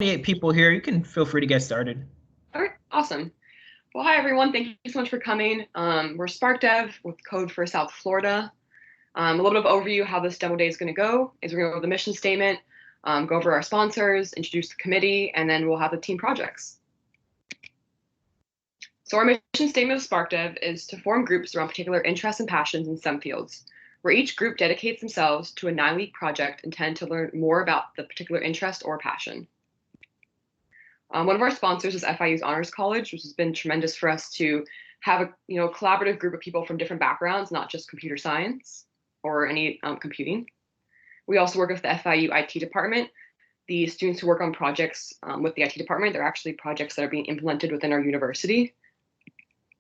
28 people here. You can feel free to get started. All right, awesome. Well, hi everyone. Thank you so much for coming. We're SparkDev with Code for South Florida. A little bit of overview how this demo day is going to go is we're going to go over the mission statement, go over our sponsors, introduce the committee, and then we'll have the team projects. So our mission statement of SparkDev is to form groups around particular interests and passions in STEM fields, where each group dedicates themselves to a 9-week project intended to learn more about the particular interest or passion. One of our sponsors is FIU's Honors College, which has been tremendous for us to have a collaborative group of people from different backgrounds, not just computer science or any computing. We also work with the FIU IT department. The students who work on projects with the IT department, they're actually projects that are being implemented within our university.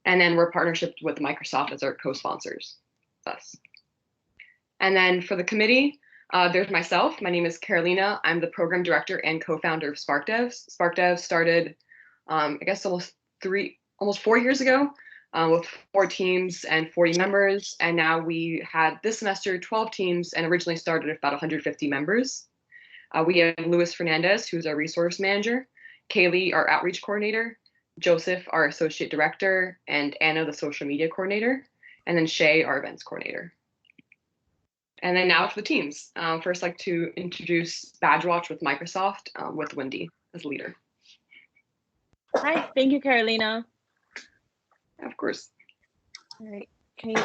And then we're partnershipped with Microsoft as our co-sponsors. Us. And then for the committee, there's myself. My name is Carolina. I'm the program director and co-founder of SparkDev. SparkDev started, I guess, almost 4 years ago with 4 teams and 40 members. And now we had this semester 12 teams and originally started with about 150 members. We have Luis Fernandez, who's our resource manager, Kaylee, our outreach coordinator, Joseph, our associate director, and Anna, the social media coordinator, and then Shay, our events coordinator. And then now for the teams. First, I'd like to introduce BadgeWatch with Microsoft with Wendy as leader. Hi, thank you, Carolina. Of course. All right, thank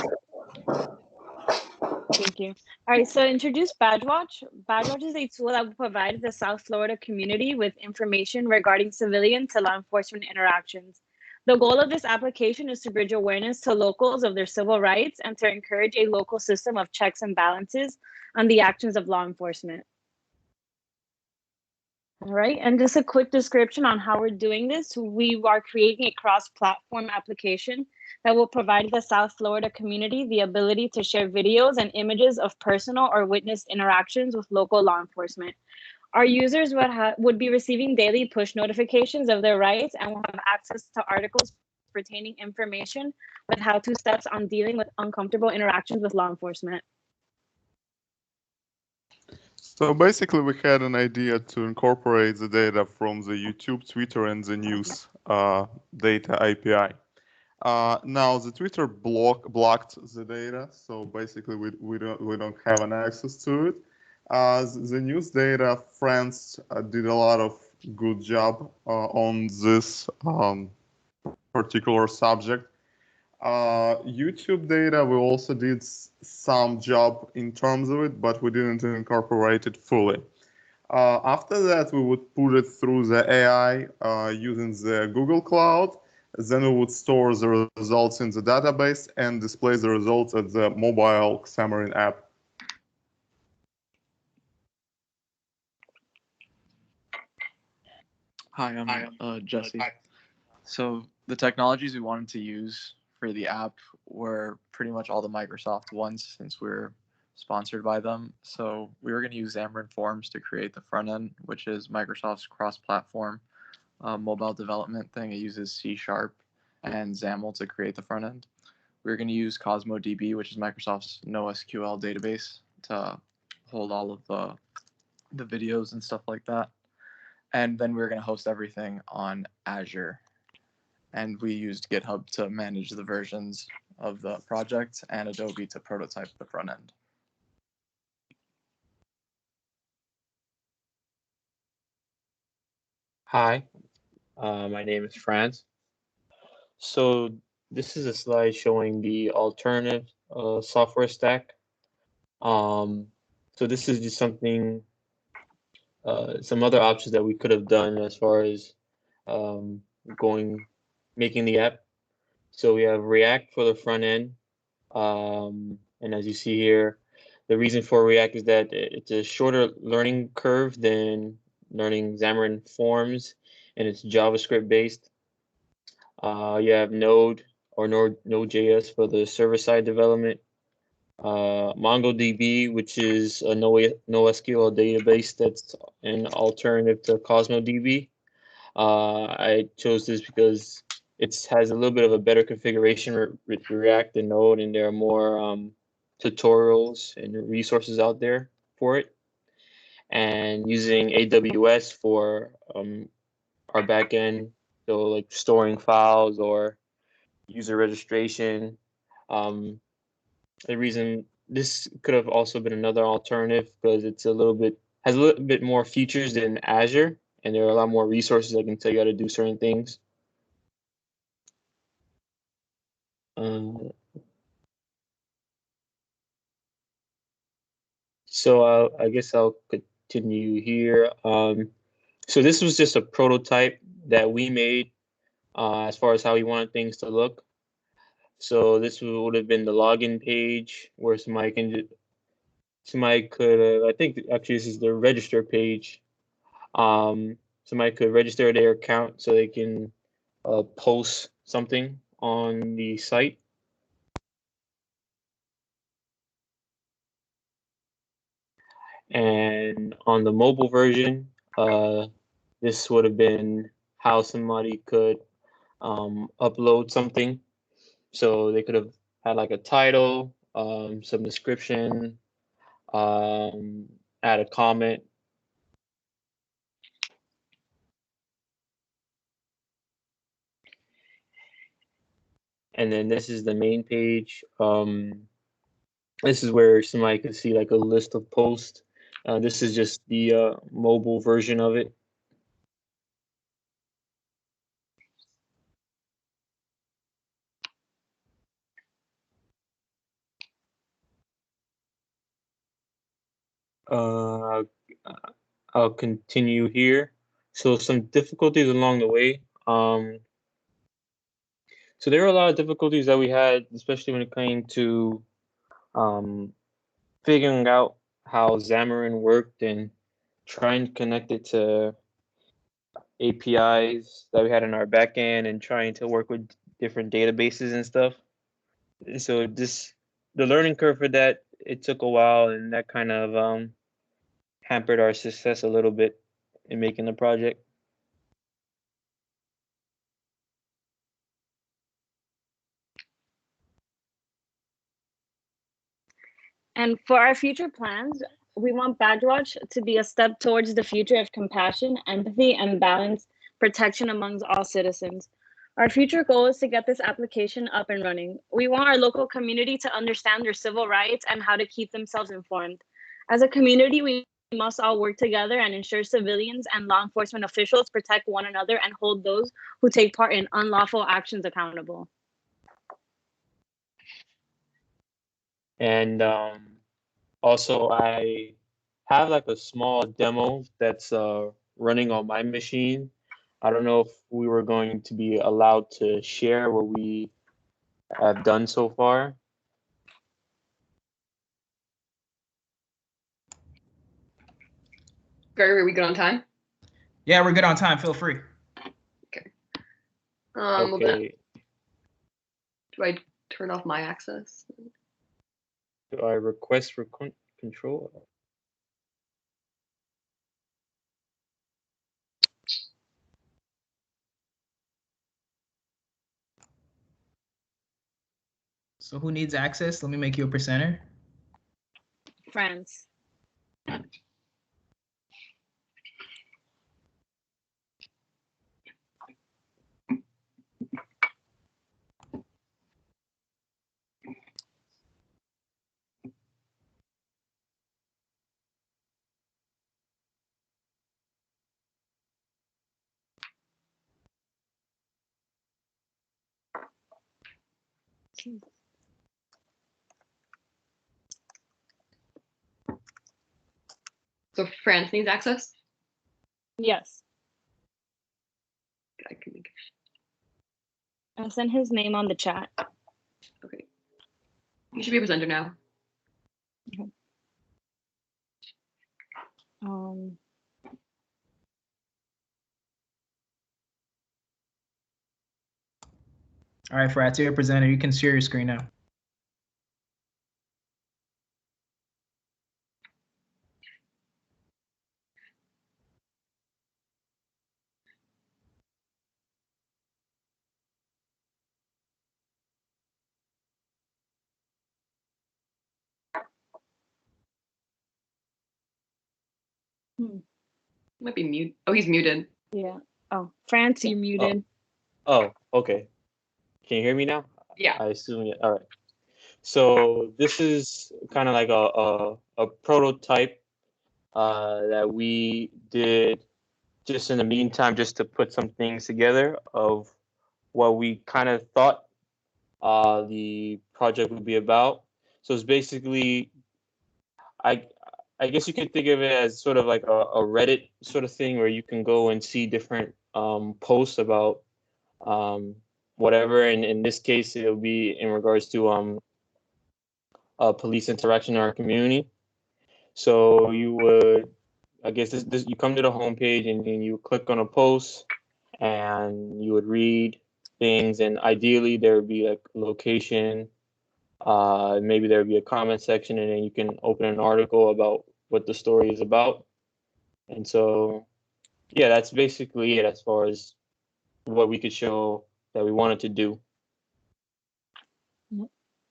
you. All right, so introduce BadgeWatch. BadgeWatch is a tool that will provide the South Florida community with information regarding civilian to law enforcement interactions. The goal of this application is to bridge awareness to locals of their civil rights and to encourage a local system of checks and balances on the actions of law enforcement. All right, and just a quick description on how we're doing this. We are creating a cross-platform application that will provide the South Florida community the ability to share videos and images of personal or witnessed interactions with local law enforcement. Our users would be receiving daily push notifications of their rights and will have access to articles pertaining information with how-to steps on dealing with uncomfortable interactions with law enforcement. So basically, we had an idea to incorporate the data from the YouTube, Twitter, and the news data API. Now the Twitter blocked the data, so basically we don't have an access to it. The news data friends did a lot of good job on this particular subject. YouTube data, we also did some job in terms of it, but we didn't incorporate it fully. After that, we would put it through the AI using the Google Cloud. Then we would store the results in the database and display the results at the mobile Xamarin app. Hi, I'm Jesse. So the technologies we wanted to use for the app were pretty much all the Microsoft ones since we're sponsored by them. So we were going to use Xamarin Forms to create the front end, which is Microsoft's cross-platform mobile development thing. It uses C# and XAML to create the front end. We were going to use CosmoDB, which is Microsoft's NoSQL database, to hold all of the videos and stuff like that. And then we were going to host everything on Azure. And we used GitHub to manage the versions of the project and Adobe to prototype the front end. Hi, my name is Franz. So this is a slide showing the alternative software stack. So this is just something, some other options that we could have done as far as making the app. So we have React for the front end. And as you see here, the reason for React is that it's a shorter learning curve than learning Xamarin Forms, and it's JavaScript based. You have Node or Node.js for the server-side development. MongoDB, which is a NoSQL database that's an alternative to CosmoDB. I chose this because it has a little bit of a better configuration with React and Node, and there are more tutorials and resources out there for it. and using AWS for our backend, so like storing files or user registration. The reason this could have also been another alternative because it's has a little bit more features than Azure, and there are a lot more resources that can tell you how to do certain things. So I guess I'll continue here. So this was just a prototype that we made as far as how we wanted things to look. So this would have been the login page where somebody could, I think actually this is the register page. Somebody could register their account so they can post something on the site. And on the mobile version, this would have been how somebody could upload something. So they could have had like a title, some description, add a comment. And then this is the main page. This is where somebody could see like a list of posts. This is just the mobile version of it. I'll continue here. So some difficulties along the way. So there were a lot of difficulties that we had, especially when it came to figuring out how Xamarin worked and trying to connect it to APIs that we had in our backend and trying to work with different databases and stuff. So the learning curve for that, it took a while, and that kind of hampered our success a little bit in making the project. And for our future plans, we want BadgeWatch to be a step towards the future of compassion, empathy, and balanced protection amongst all citizens. Our future goal is to get this application up and running. We want our local community to understand their civil rights and how to keep themselves informed. As a community, we must all work together and ensure civilians and law enforcement officials protect one another and hold those who take part in unlawful actions accountable. And also, I have like a small demo that's running on my machine. I don't know if we were going to be allowed to share what we have done so far. Gregory, are we good on time? Yeah, we're good on time. Feel free. Okay. Well then, Okay. do I turn off my access? Do I request for control? So who needs access? Let me make you a presenter. France. So France needs access? Yes. I can make I sent his name on the chat. Okay. You should be a presenter now. Okay. Um, All right, Frat, you're a presenter. You can share your screen now. Might be mute. Oh, he's muted. Yeah. Oh, France, you muted. Oh, okay. Can you hear me now? Yeah. I assume, yeah. All right. So this is kind of like a prototype that we did just in the meantime, just to put some things together of what we kind of thought the project would be about. So it's basically, I I guess you could think of it as sort of like a Reddit sort of thing where you can go and see different posts about whatever. And in this case, it'll be in regards to police interaction in our community. So you would, I guess this you come to the homepage and you click on a post and you would read things, and ideally there would be like location, maybe there would be a comment section, and then you can open an article about what the story is about. And so, yeah, that's basically it as far as what we could show that we wanted to do.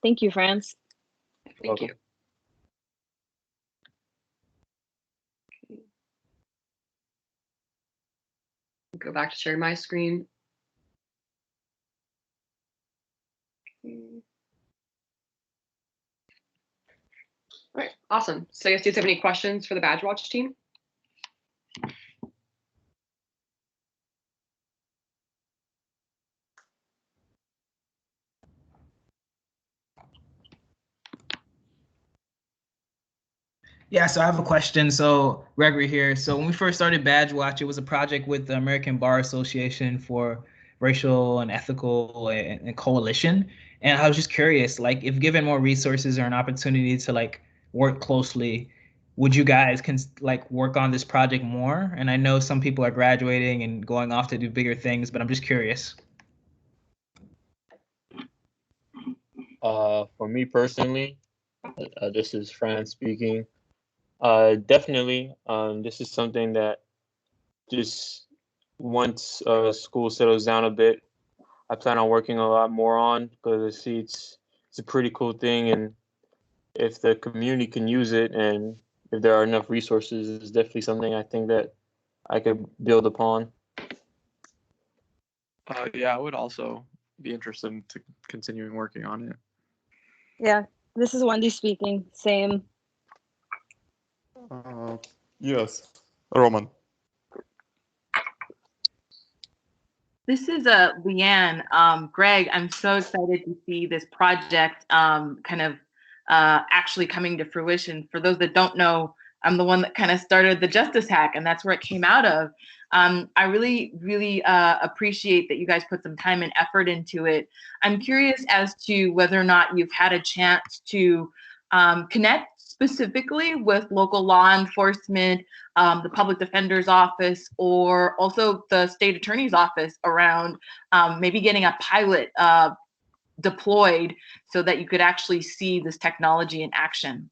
Thank you, France. Thank Welcome. you. Go back to sharing my screen. Okay. All right, awesome. So I guess, do you have any questions for the BadgeWatch team? Yeah, so I have a question. So Gregory here. So when we first started BadgeWatch, it was a project with the American Bar Association for Racial and Ethical and Coalition. And I was just curious, like, if given more resources or an opportunity to like work closely, would you guys like work on this project more? And I know some people are graduating and going off to do bigger things, but I'm just curious. For me personally, this is Fran speaking. Definitely, this is something that just once school settles down a bit, I plan on working a lot more on, because I see it's a pretty cool thing, and if the community can use it and if there are enough resources, it's definitely something I think that I could build upon. Yeah, I would also be interested in continuing working on it. Yeah, this is Wendy speaking. Same. Yes, Roman. This is Leanne. Greg, I'm so excited to see this project actually coming to fruition. For those that don't know, I'm the one that kind of started the Justice Hack, and that's where it came out of. I really, really appreciate that you guys put some time and effort into it. I'm curious as to whether or not you've had a chance to connect specifically with local law enforcement, the public defender's office, or also the state attorney's office around maybe getting a pilot deployed so that you could actually see this technology in action.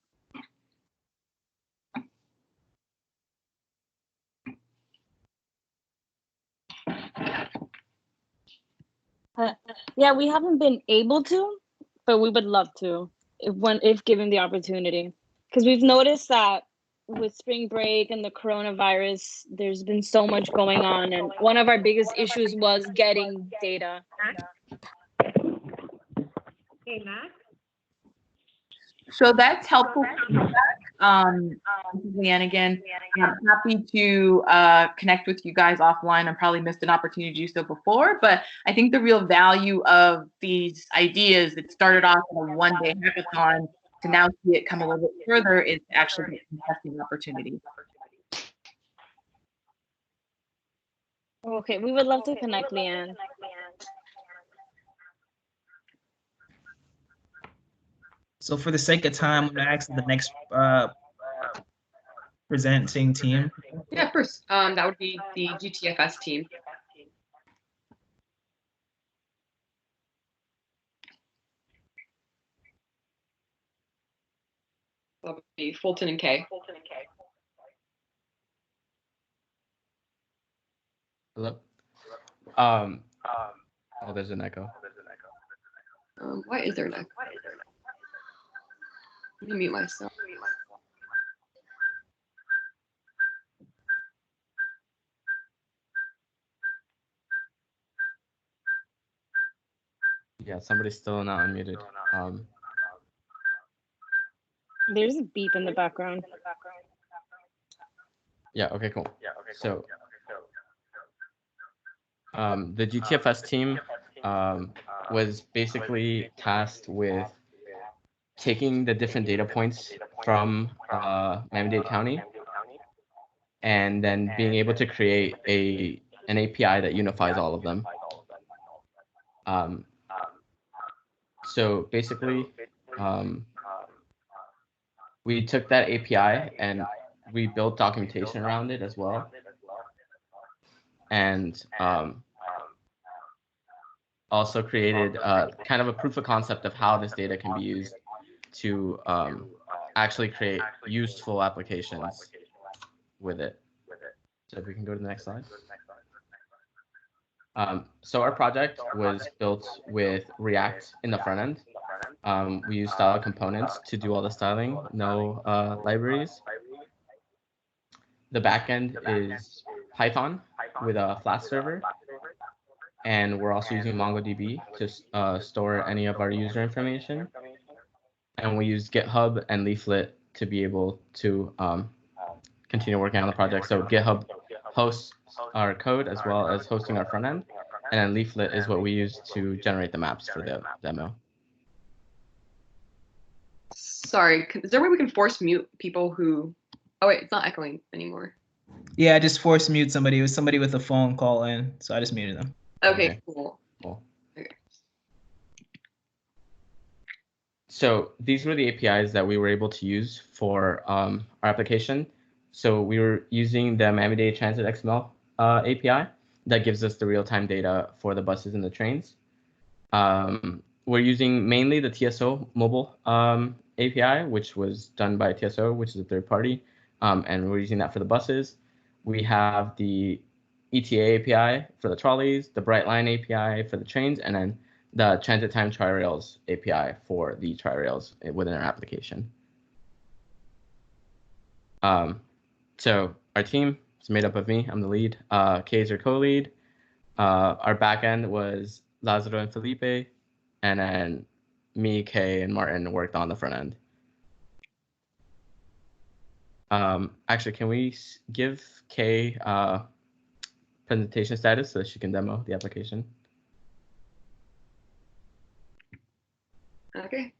Yeah, we haven't been able to, but we would love to if given the opportunity. Because we've noticed that with spring break and the coronavirus, there's been so much going on, and one of our biggest issues was getting data. Hey, Max. So that's helpful feedback. This is Leanne again. I'm happy to connect with you guys offline. I probably missed an opportunity to do so before, but I think the real value of these ideas that started off in a one-day hackathon to now see it come a little bit further is actually a testing opportunity. Okay, we would love to connect, Leanne. So for the sake of time, I'm gonna ask the next presenting team. Yeah, first, that would be the GTFS team. That would be Fulton and Kay. Hello. Oh, there's an echo. Why is there an echo? Let me mute myself. Yeah, somebody's still not unmuted. There's a beep in the background. Yeah, okay, cool. So the GTFS team was basically tasked with taking the different data points from Miami-Dade County and then being able to create an API that unifies all of them. So basically, we took that API and we built documentation around it as well. And also created kind of a proof of concept of how this data can be used to actually create useful applications with it. So if we can go to the next slide. So our project was built with React in the front end. We use style components to do all the styling, no libraries. The backend is Python with a Flask server. And we're also using MongoDB to store any of our user information. And we use GitHub and Leaflet to be able to continue working on the project. So GitHub hosts our code as well as hosting our front end. And then Leaflet is what we use to generate the maps for the demo. Sorry, is there a way we can force mute people who... Oh, wait, it's not echoing anymore. Yeah, I just force mute somebody. It was somebody with a phone call in, so I just muted them. Okay, cool. Okay. So these were the APIs that we were able to use for our application. So we were using the Miami-Dade Transit XML API that gives us the real-time data for the buses and the trains. We're using mainly the TSO mobile API, which was done by TSO, which is a third party, and we're using that for the buses. We have the ETA API for the trolleys, the Brightline API for the trains, and then the transit time tri-rails API for the tri-rails within our application. So our team is made up of me. I'm the lead. Kay is our co-lead. Our backend was Lazaro and Felipe, and then me, Kay, and Martin worked on the front end. Actually, can we give Kay presentation status so that she can demo the application? Okay.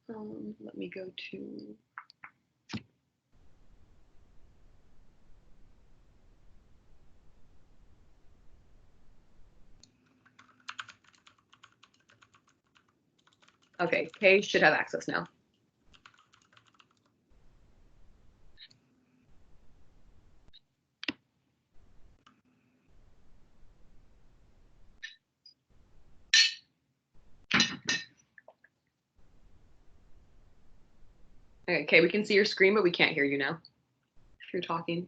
Let me go to... Okay, Kay should have access now. Okay, Kay, we can see your screen, but we can't hear you now if you're talking.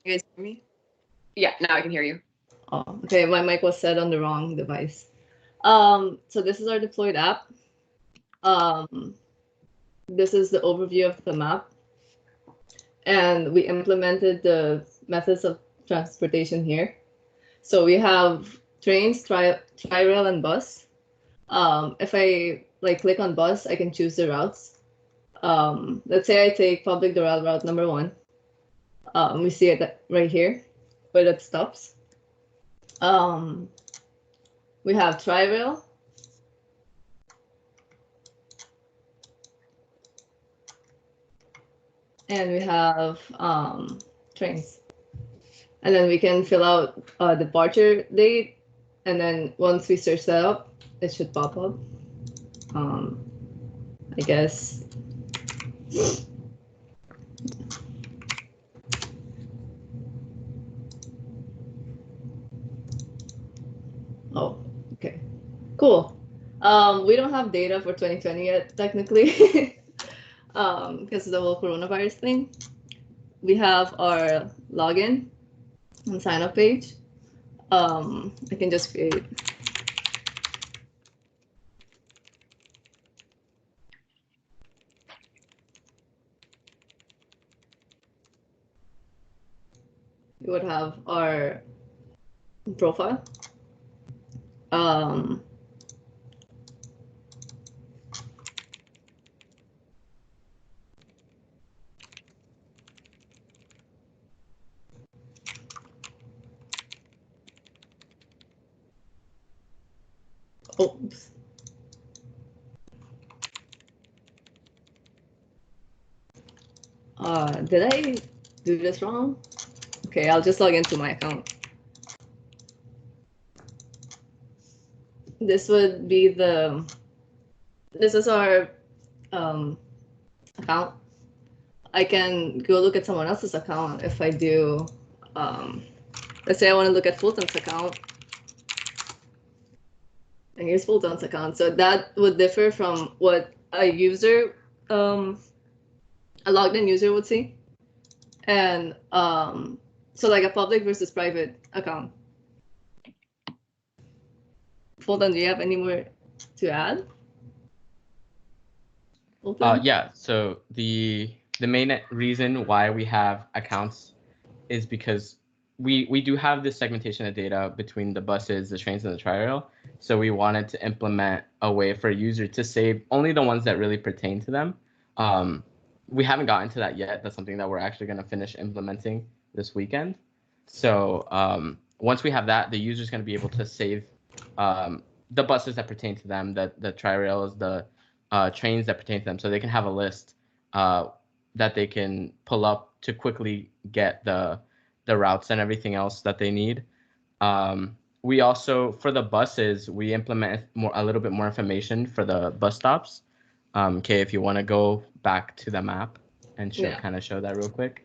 You guys hear me? Yeah, now I can hear you. Oh, okay. My mic was set on the wrong device. So this is our deployed app. This is the overview of the map. And we implemented the methods of transportation here. So we have trains, tri-rail, and bus. If I click on bus, I can choose the routes. Let's say I take public Doral route number 1. We see it right here, where it stops. We have tri-rail. And we have trains. And then we can fill out departure date. And then once we search that up, it should pop up. I guess. Oh, okay, cool. We don't have data for 2020 yet, technically, because of the whole coronavirus thing. We have our login and sign up page. I can just create. We would have our profile. Oops. Did I do this wrong? Okay, I'll just log into my account. This would be this is our account. I can go look at someone else's account if I do, let's say I want to look at Fulton's account. And here's Fulton's account. So that would differ from what a user, a logged in user would see. And so like a public versus private account. Fulton, do you have any more to add? Yeah, so the main reason why we have accounts is because we do have this segmentation of data between the buses, the trains, and the tri-rail. So we wanted to implement a way for a user to save only the ones that really pertain to them. We haven't gotten to that yet. That's something that we're actually going to finish implementing this weekend. So once we have that, the user's going to be able to save the buses that pertain to them, the tri-rails, the trains that pertain to them, so they can have a list that they can pull up to quickly get the routes and everything else that they need. We also, for the buses, we implement a little bit more information for the bus stops. Okay, if you want to go back to the map and kind of show that real quick.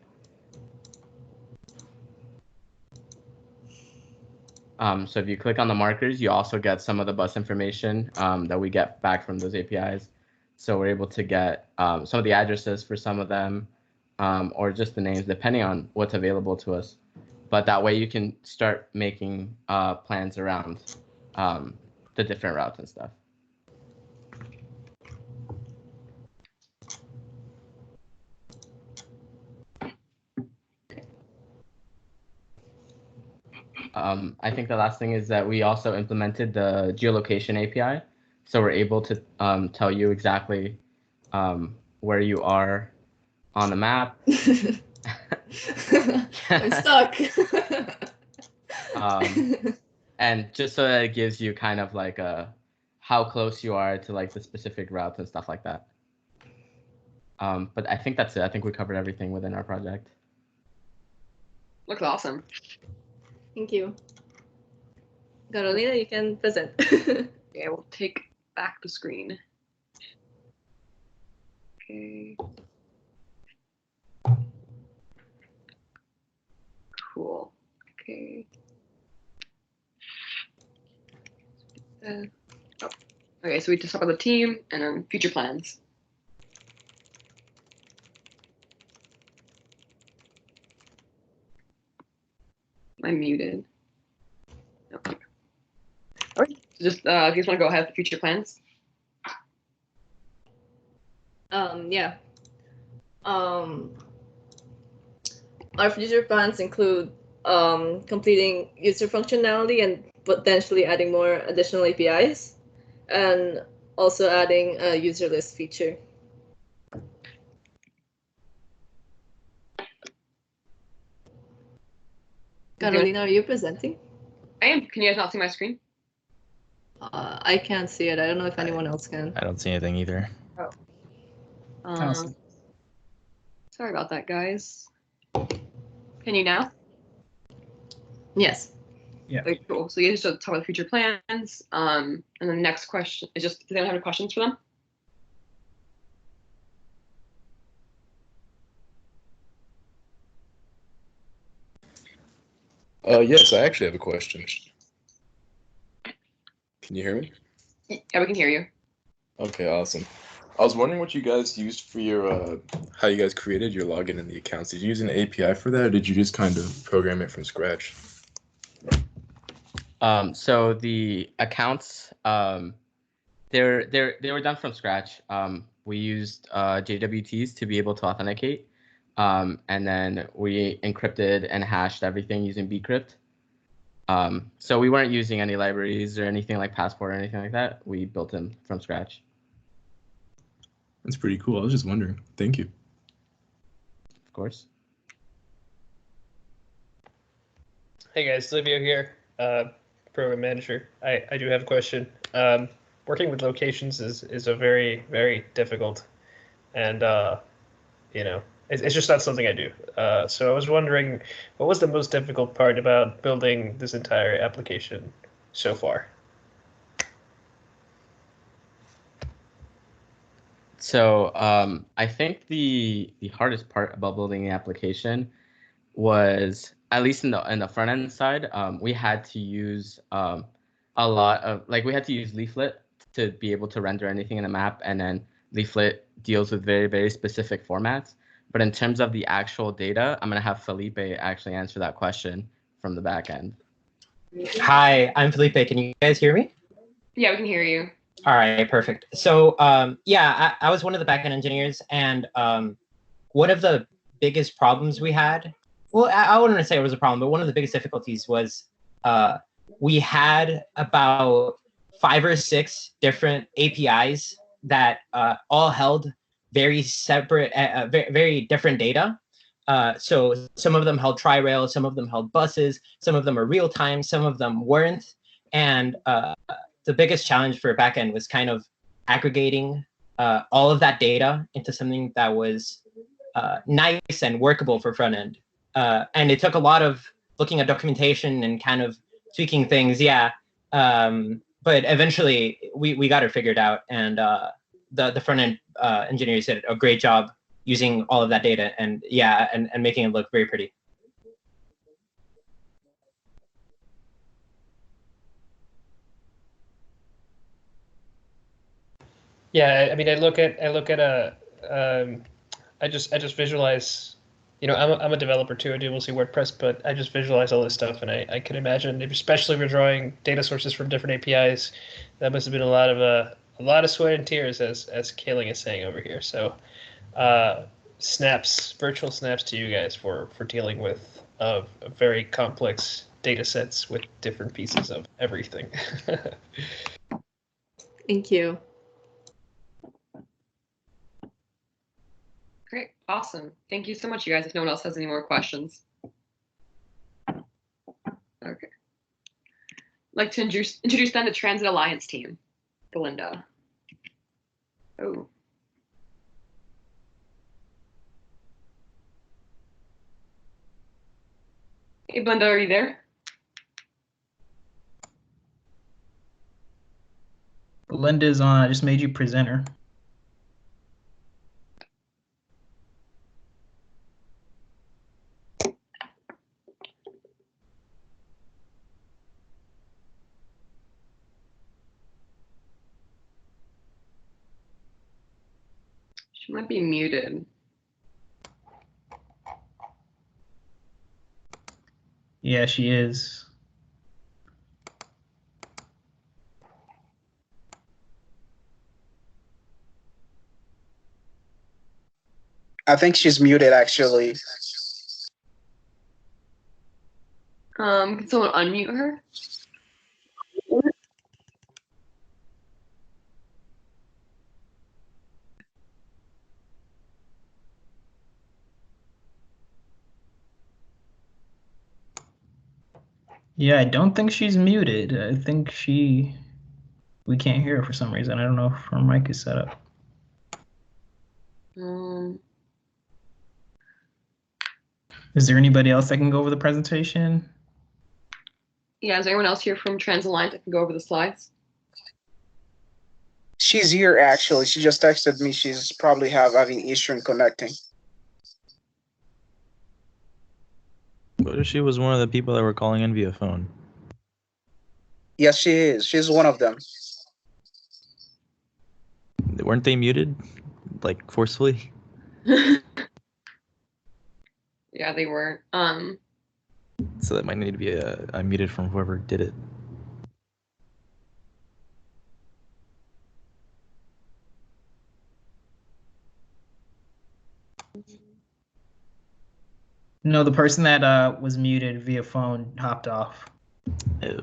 So if you click on the markers, you also get some of the bus information that we get back from those APIs. So we're able to get some of the addresses for some of them, or just the names, depending on what's available to us. But that way you can start making plans around the different routes and stuff. I think the last thing is that we also implemented the geolocation API. So we're able to tell you exactly where you are on the map. I'm stuck. And just so that it gives you kind of like how close you are to like the specific routes and stuff like that. But I think that's it. I think we covered everything within our project. Looks awesome. Thank you. Carolina, you can present. Okay, we'll take back the screen. Okay. Cool. Okay. Okay, so we just talk about the team and then future plans. I'm muted. Okay. All right. So just if you just want to go ahead with the future plans. Yeah. Our future plans include completing user functionality and potentially adding more additional APIs, and also adding a user list feature. Carolina, are you presenting? I am. Can you guys not see my screen? I can't see it. I don't know if anyone else can. I don't see anything either. Oh. Sorry about that, guys. Can you now? Yes. Yeah. Okay, cool. So you just talk about the future plans. And then the next question is just, does anyone have any questions for them? Yes, I actually have a question. Can you hear me? Yeah, we can hear you. Okay, awesome. I was wondering what you guys used for your, how you guys created your login and the accounts. Did you use an API for that, or did you just kind of program it from scratch? So the accounts, they were done from scratch. We used JWTs to be able to authenticate, and then we encrypted and hashed everything using bcrypt. So we weren't using any libraries or anything like Passport or anything like that. We built them from scratch. That's pretty cool. I was just wondering. Thank you. Of course. Hey guys, Livio here, program manager. I do have a question. Working with locations is a very, very difficult, and it's just not something I do. So I was wondering, what was the most difficult part about building this entire application so far? So I think the hardest part about building the application was, at least in the front end side, we had to use a lot of, like, we had to use Leaflet to be able to render anything in the map, and then Leaflet deals with very, very specific formats. But in terms of the actual data, I'm gonna have Felipe actually answer that question from the back end. Hi, I'm Felipe. Can you guys hear me? Yeah, we can hear you. All right, perfect. So yeah, I was one of the backend engineers, and one of the biggest problems we had, well, I wouldn't say it was a problem, but one of the biggest difficulties was we had about 5 or 6 different APIs that all held very separate, very different data. So some of them held tri-rail, some of them held buses, some of them are real time, some of them weren't. And the biggest challenge for backend was kind of aggregating all of that data into something that was nice and workable for front end. And it took a lot of looking at documentation and kind of tweaking things, yeah. But eventually we got it figured out, and the front end engineers did a great job using all of that data, and yeah, and making it look very pretty. Yeah, I mean, I look at I just visualize, I'm a developer too. I do mostly WordPress, but I just visualize all this stuff, and I can imagine, especially if we're drawing data sources from different APIs, that must have been a lot of sweat and tears, as Kaling is saying over here. So, virtual snaps to you guys for dealing with very complex data sets with different pieces of everything. Thank you. Great, awesome. Thank you so much, you guys. If no one else has any more questions. Okay. I'd like to introduce then the Transit Alliance team. Belinda. Oh. Hey, Belinda, are you there? Belinda's on. I just made you presenter. She might be muted. Yeah, she is. I think she's muted, actually. Can someone unmute her? Yeah, I don't think she's muted. I think we can't hear her for some reason. I don't know if her mic is set up. Is there anybody else that can go over the presentation? Yeah, is there anyone else here from Trans Alliance that can go over the slides? She's here, actually. She just texted me. She's probably having issue in connecting. What if she was one of the people that were calling in via phone? Yes, she is. She's one of them. weren't they muted, like forcefully? Yeah, they were. So that might need to be muted from whoever did it. No, the person that was muted via phone hopped off. Oh.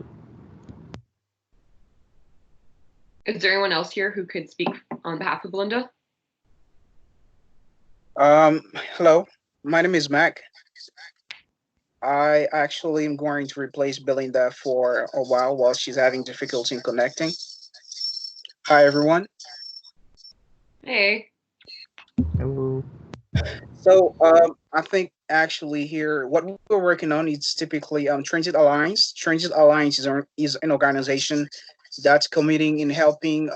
Is there anyone else here who could speak on behalf of Belinda? Hello, my name is Mac. I actually am going to replace Belinda for a while she's having difficulty in connecting. Hi, everyone. Hey. Hello. So I think actually here what we're working on is typically Transit Alliance. Transit Alliance is an organization that's committing in helping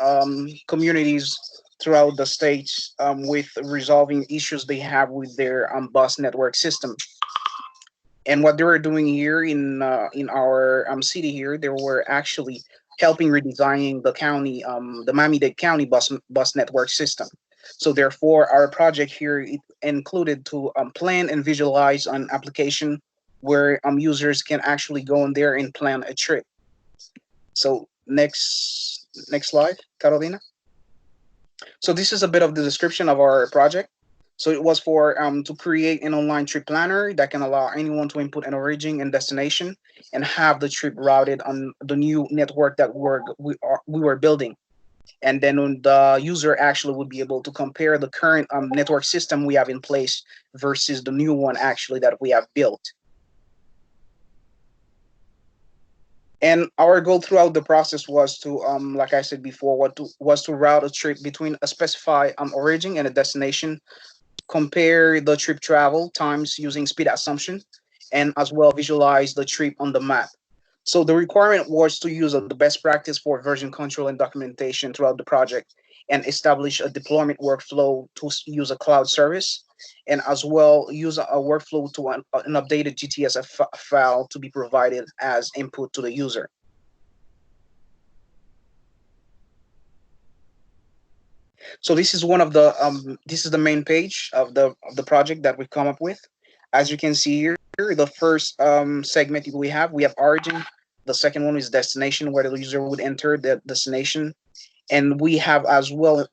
communities throughout the states with resolving issues they have with their bus network system. And what they were doing here in our city here, they were actually helping redesigning the county, the Miami-Dade County bus network system. So therefore, our project here it included to plan and visualize an application where users can actually go in there and plan a trip. So next slide, Carolina. So this is a bit of the description of our project. So it was for to create an online trip planner that can allow anyone to input an origin and destination and have the trip routed on the new network that we were building. And then the user actually would be able to compare the current network system we have in place versus the new one actually that we have built. And our goal throughout the process was to, like I said before, was to route a trip between a specified origin and a destination, compare the trip travel times using speed assumption, and as well visualize the trip on the map. So the requirement was to use the best practice for version control and documentation throughout the project and establish a deployment workflow to use a cloud service, and as well use a workflow to an updated GTS file to be provided as input to the user. So this is one of the this is the main page of the project that we come up with. As you can see here, the first segment we have origin. The second one is destination, where the user would enter the destination, and we have as well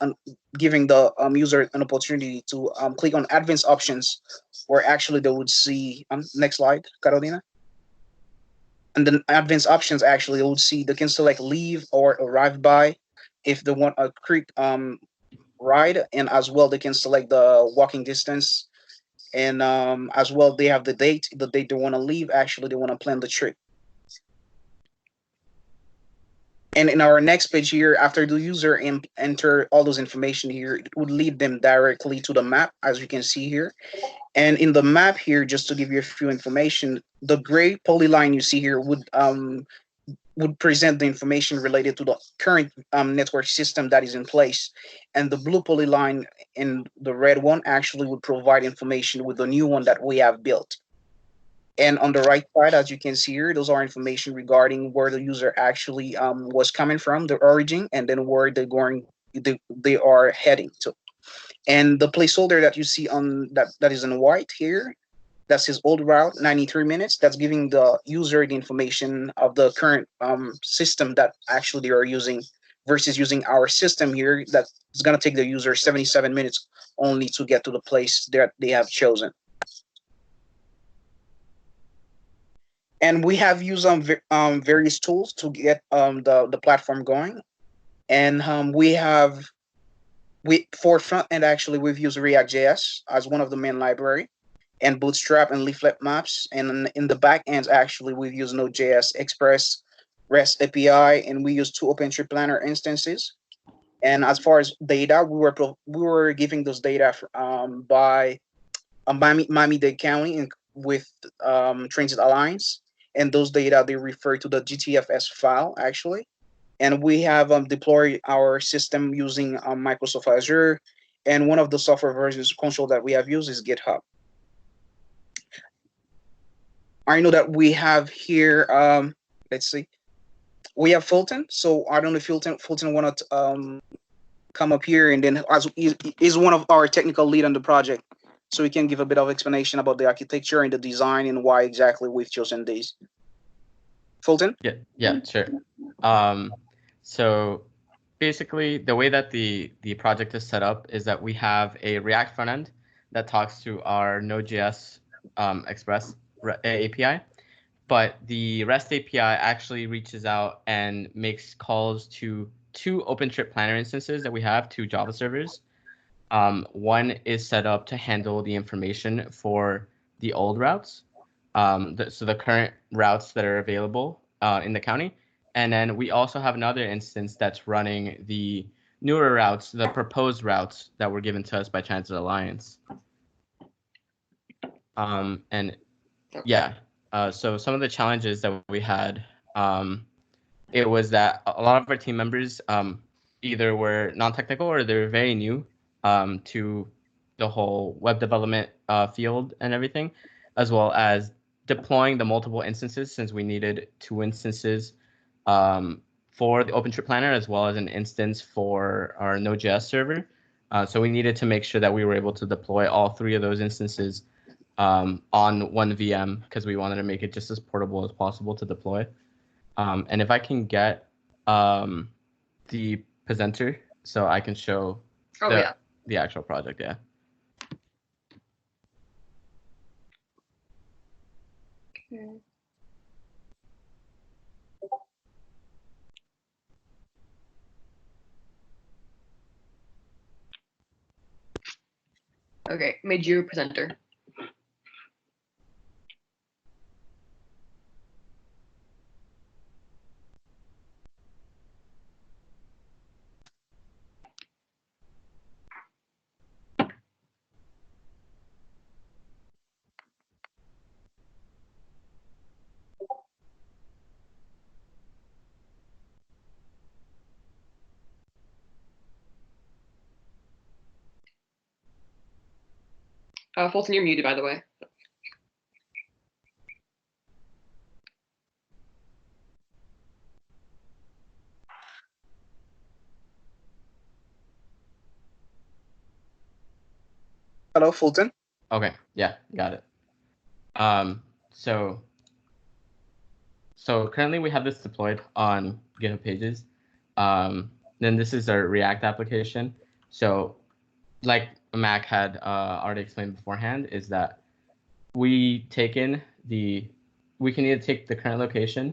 giving the user an opportunity to click on advanced options, where actually they would see next slide, Carolina. And then advanced options actually they would see they can select leave or arrive by if they want a quick ride, and as well they can select the walking distance, and as well they have the date they want to leave, actually they want to plan the trip. And in our next page here, after the user enter all those information here, it would lead them directly to the map, as you can see here. And in the map here, just to give you a few information, the gray polyline you see here would present the information related to the current network system that is in place. And the blue polyline and the red one actually would provide information with the new one that we have built. And on the right side, as you can see here, those are information regarding where the user actually was coming from, the origin, and then where they are heading to. And the placeholder that you see on that is in white here, that's his old route, 93 minutes. That's giving the user the information of the current system that actually they are using versus using our system here that's going to take the user 77 minutes only to get to the place that they have chosen. And we have used various tools to get the platform going. And for front end, actually, we've used React.js as one of the main library, and Bootstrap and Leaflet maps. And in the back ends, actually, we've used Node.js, Express, REST API, and we use two OpenTripPlanner instances. And as far as data, we were giving those data by Miami-Dade County with Transit Alliance. And those data, they refer to the GTFS file, actually. And we have deployed our system using Microsoft Azure. And one of the software versions console that we have used is GitHub. I know that we have here, let's see, we have Fulton. So I don't know if Fulton want to come up here, and then as is one of our technical lead on the project, so we can give a bit of explanation about the architecture and the design and why exactly we've chosen these. Fulton? Yeah, sure. So basically, the way that the project is set up is that we have a React front end that talks to our Node.js Express API, but the REST API actually reaches out and makes calls to two OpenTrip Planner instances that we have, two Java servers. One is set up to handle the information for the old routes, so the current routes that are available in the county. And then we also have another instance that's running the newer routes, the proposed routes that were given to us by Transit Alliance. And yeah, so some of the challenges that we had, it was that a lot of our team members either were non-technical or they're very new to the whole web development field and everything, as well as deploying the multiple instances, since we needed two instances for the OpenTrip Planner as well as an instance for our Node.js server. So we needed to make sure that we were able to deploy all three of those instances on one VM, because we wanted to make it just as portable as possible to deploy. And if I can get the presenter so I can show the actual project, yeah. Okay, made you a presenter. Fulton, you're muted, by the way. Hello, Fulton. Okay, yeah, got it. So currently we have this deployed on GitHub Pages. Then this is our React application. So like Mac had already explained beforehand, is that we can either take the current location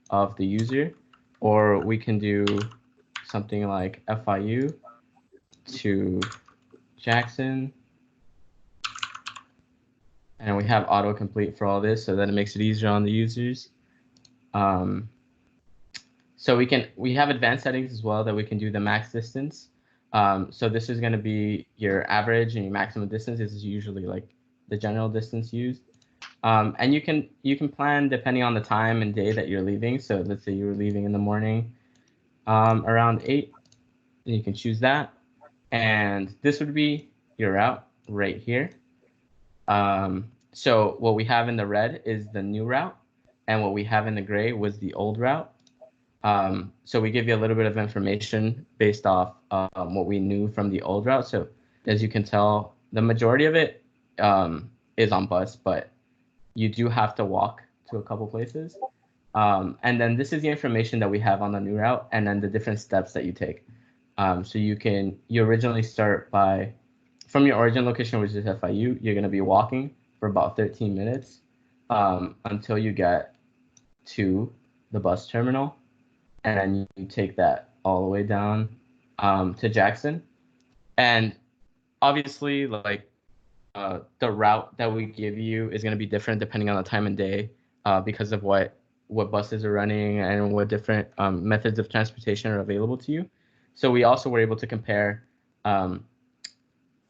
of the user, or we can do something like FIU to Jackson. And we have autocomplete for all this, so that it makes it easier on the users. So we have advanced settings as well that we can do the max distance. So this is going to be your average and your maximum distance. This is usually like the general distance used. And you can plan depending on the time and day that you're leaving. So let's say you were leaving in the morning around 8, then you can choose that. And this would be your route right here. So what we have in the red is the new route, and what we have in the gray was the old route. So we give you a little bit of information based off what we knew from the old route. So as you can tell, the majority of it is on bus, but you do have to walk to a couple places. And then this is the information that we have on the new route, and then the different steps that you take. So you originally start from your origin location, which is FIU, you're going to be walking for about 13 minutes until you get to the bus terminal. And then you take that all the way down to Jackson. And obviously, like the route that we give you is going to be different depending on the time and day because of what buses are running and what different methods of transportation are available to you. So we also were able to compare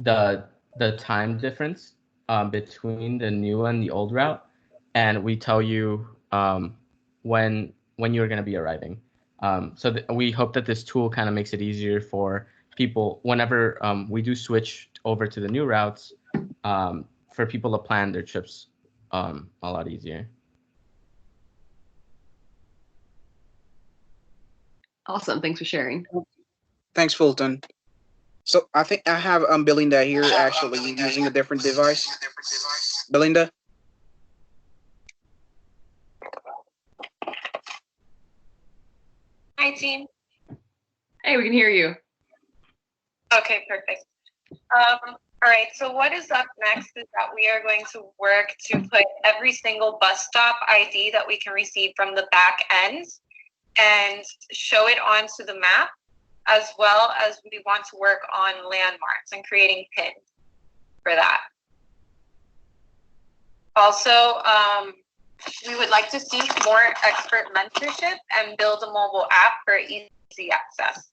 the time difference between the new and the old route, and we tell you when you're going to be arriving. So we hope that this tool kind of makes it easier for people whenever we do switch over to the new routes, for people to plan their trips a lot easier. Awesome. Thanks for sharing. Thanks, Fulton. So I think I have Belinda here actually using a different device. Belinda? Hi, team. Hey, we can hear you. Okay, perfect. All right, so what is up next is that we are going to work to put every single bus stop ID that we can receive from the back end and show it onto the map, as well as we want to work on landmarks and creating pins for that. Also, we would like to see more expert mentorship and build a mobile app for easy access.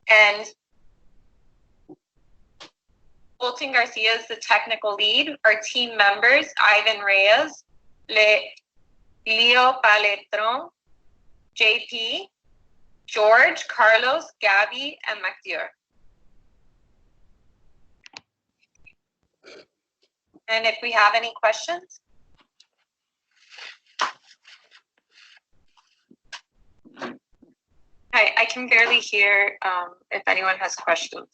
And Bolton Garcia is the technical lead. Our team members, Ivan Reyes, Leo Paletron, JP, George, Carlos, Gabby, and Mathieu. And if we have any questions? Hi, I can barely hear if anyone has questions.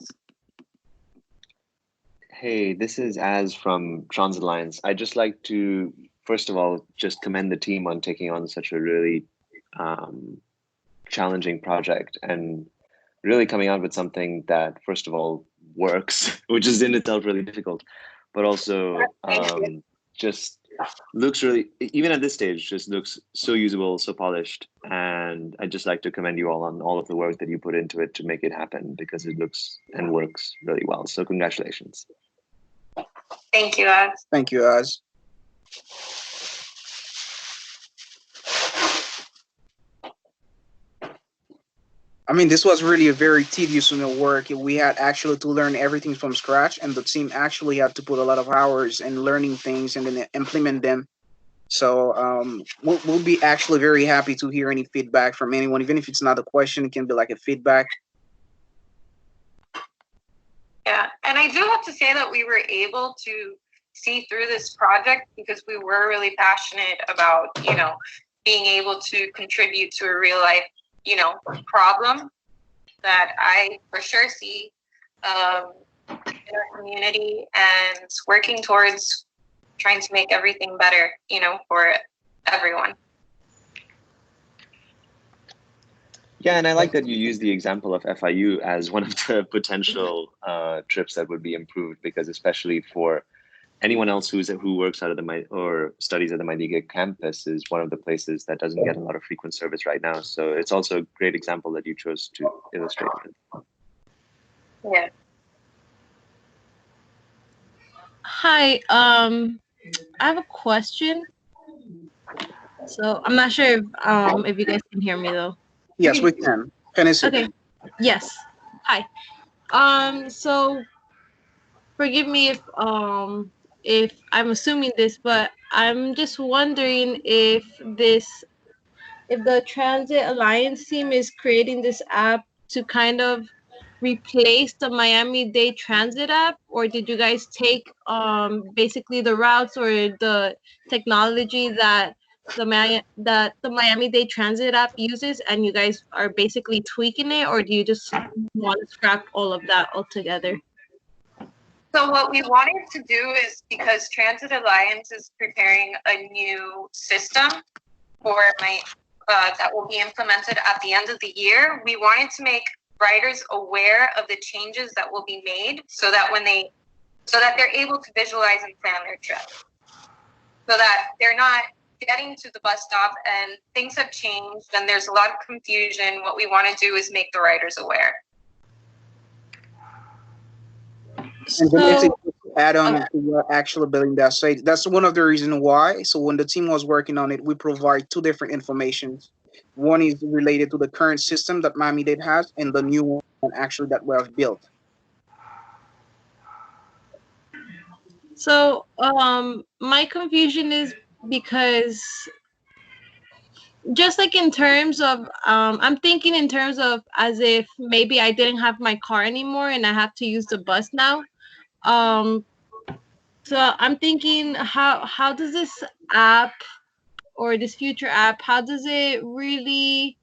Hey, this is Az from Transit Alliance. I'd just like to, first of all, just commend the team on taking on such a really challenging project and really coming out with something that, first of all, works, which is in itself really difficult, but also just looks really, even at this stage, just looks so usable, so polished. And I'd just like to commend you all on all of the work that you put into it to make it happen, because it looks and works really well. So congratulations. Thank you, Az. Thank you, Az. I mean, this was really a very tedious work. We had actually to learn everything from scratch, and the team actually had to put a lot of hours in learning things and then implement them. So we'll be actually very happy to hear any feedback from anyone, even if it's not a question, it can be like a feedback. Yeah, and I do have to say that we were able to see through this project because we were really passionate about, you know, being able to contribute to a real life, you know, problem that I for sure see in our community, and working towards trying to make everything better, you know, for everyone. Yeah, and I like that you use the example of FIU as one of the potential trips that would be improved, because especially for anyone else who works out of the or studies at the Maidega campus, is one of the places that doesn't get a lot of frequent service right now. So it's also a great example that you chose to illustrate with. Yeah. Hi, I have a question. So I'm not sure if you guys can hear me though. Yes, we can. Okay. Yes. Hi. So forgive me if I'm assuming this, but I'm just wondering if the Transit Alliance team is creating this app to kind of replace the Miami-Dade Transit app, or did you guys take basically the routes or the technology that the Miami-Dade Transit app uses, and you guys are basically tweaking it, or do you just want to scrap all of that altogether? So what we wanted to do is, because Transit Alliance is preparing a new system for that will be implemented at the end of the year, we wanted to make riders aware of the changes that will be made, so that they're able to visualize and plan their trip, so that they're not getting to the bus stop and things have changed and there's a lot of confusion. What we want to do is make the riders aware. And then to add on to what actually Belinda said, that's one of the reasons why. So when the team was working on it, we provide two different informations. One is related to the current system that Miami-Dade has, and the new one actually that we have built. So my confusion is because just like in terms of I'm thinking in terms of as if maybe I didn't have my car anymore and I have to use the bus now. So I'm thinking, how does this app or this future app, how does it really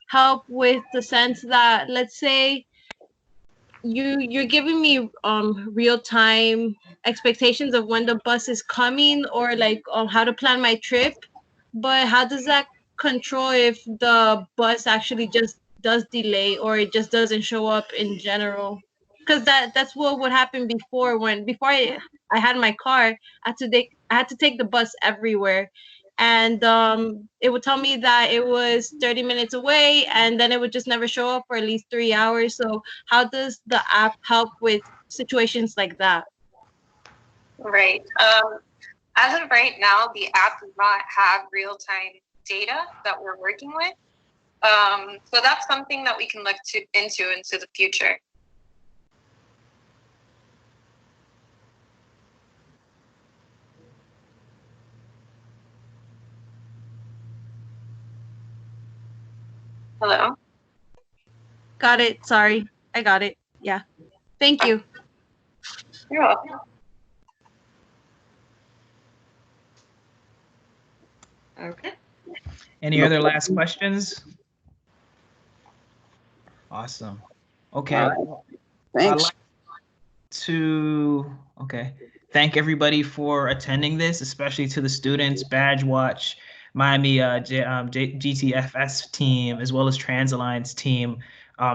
help with the sense that, let's say you're giving me real time expectations of when the bus is coming, or like how to plan my trip, but how does that control if the bus actually just does delay, or it just doesn't show up in general? Because that's what would happen before. Before I had my car, I had to take the bus everywhere, and it would tell me that it was 30 minutes away, and then it would just never show up for at least 3 hours. So how does the app help with situations like that? Right. As of right now, the app does not have real-time data that we're working with. So that's something that we can look into the future. Hello? Got it. Sorry. I got it. Yeah. Thank you. You're welcome. Okay. Any other last questions? Awesome. Okay. All right. Thanks. I'd like to thank everybody for attending this, especially to the students, BadgeWatch, Miami GTFS team, as well as Trans Alliance team.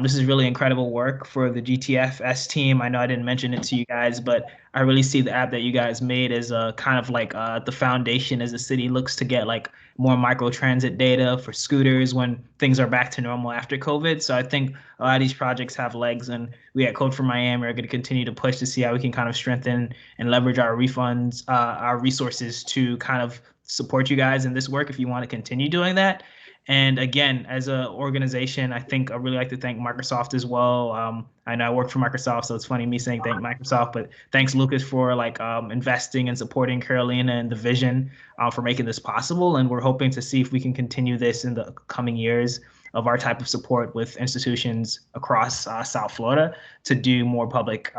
This is really incredible work for the GTFS team. I know I didn't mention it to you guys, but I really see the app that you guys made as a kind of like the foundation as the city looks to get like more microtransit data for scooters when things are back to normal after COVID. So I think a lot of these projects have legs, and we at Code for Miami are going to continue to push to see how we can kind of strengthen and leverage our refunds, our resources to kind of support you guys in this work if you want to continue doing that. And again, as an organization, I think I really like to thank Microsoft as well. I know I work for Microsoft, so it's funny me saying thank Microsoft, but thanks Lucas for like investing and supporting Carolina and the vision for making this possible. And we're hoping to see if we can continue this in the coming years of our type of support with institutions across South Florida to do more public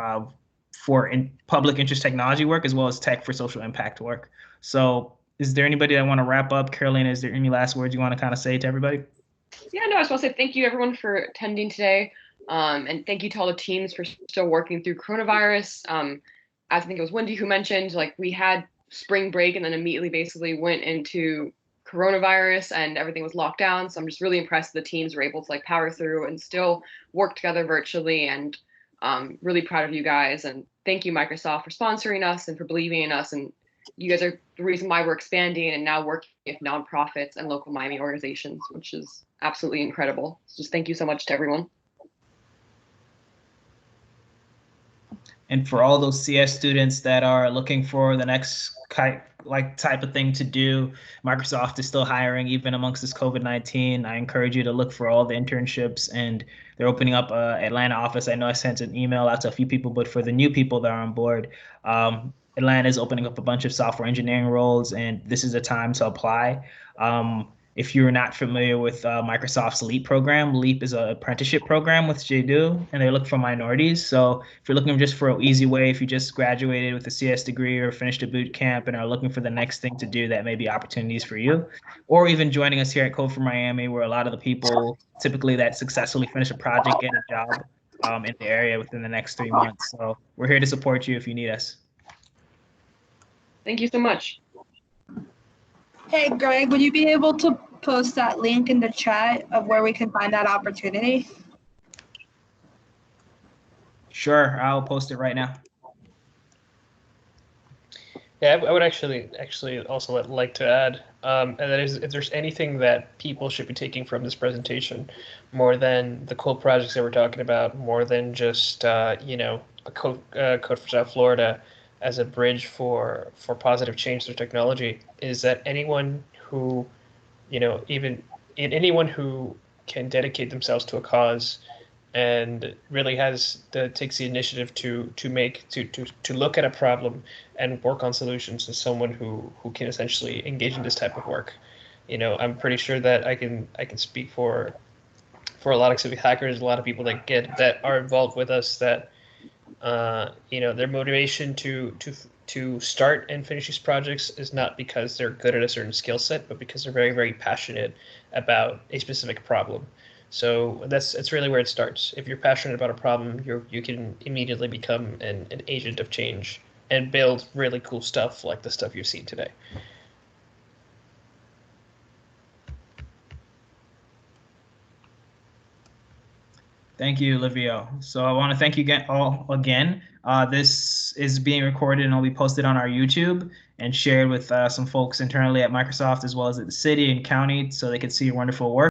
public interest technology work, as well as tech for social impact work. So is there anybody that want to wrap up? Carolina, is there any last words you want to kind of say to everybody? Yeah, no, I just want to say thank you everyone for attending today. And thank you to all the teams for still working through coronavirus. I think it was Wendy who mentioned, like, we had spring break and then immediately basically went into coronavirus and everything was locked down. So I'm just really impressed the teams were able to like power through and still work together virtually, and really proud of you guys. And thank you, Microsoft, for sponsoring us and for believing in us. And you guys are the reason why we're expanding and now working with nonprofits and local Miami organizations, which is absolutely incredible. So just thank you so much to everyone. And for all those CS students that are looking for the next type of thing to do, Microsoft is still hiring even amongst this COVID-19. I encourage you to look for all the internships, and they're opening up a Atlanta office. I know I sent an email out to a few people, but for the new people that are on board, Atlanta is opening up a bunch of software engineering roles, and this is a time to apply. If you're not familiar with Microsoft's LEAP program, LEAP is an apprenticeship program with JDU, and they look for minorities. So if you're looking just for an easy way, if you just graduated with a CS degree or finished a boot camp and are looking for the next thing to do, that may be opportunities for you. Or even joining us here at Code for Miami, where a lot of the people typically that successfully finish a project get a job in the area within the next 3 months. So we're here to support you if you need us. Thank you so much. Hey, Greg, would you be able to post that link in the chat of where we can find that opportunity? Sure, I'll post it right now. Yeah, I would actually also like to add, and that is, if there's anything that people should be taking from this presentation, more than the cool projects that we're talking about, more than just a code for South Florida as a bridge for positive change through technology, is that anyone who, anyone who can dedicate themselves to a cause and really takes the initiative to look at a problem and work on solutions, as someone who can essentially engage in this type of work. I'm pretty sure that I can speak for a lot of civic hackers, a lot of people that are involved with us, that their motivation to start and finish these projects is not because they're good at a certain skill set, but because they're very, very passionate about a specific problem. So it's really where it starts. If you're passionate about a problem, you can immediately become an agent of change and build really cool stuff like the stuff you've seen today. Thank you, Olivia. So I want to thank you again. This is being recorded and will be posted on our YouTube and shared with some folks internally at Microsoft as well as at the city and county so they could see your wonderful work.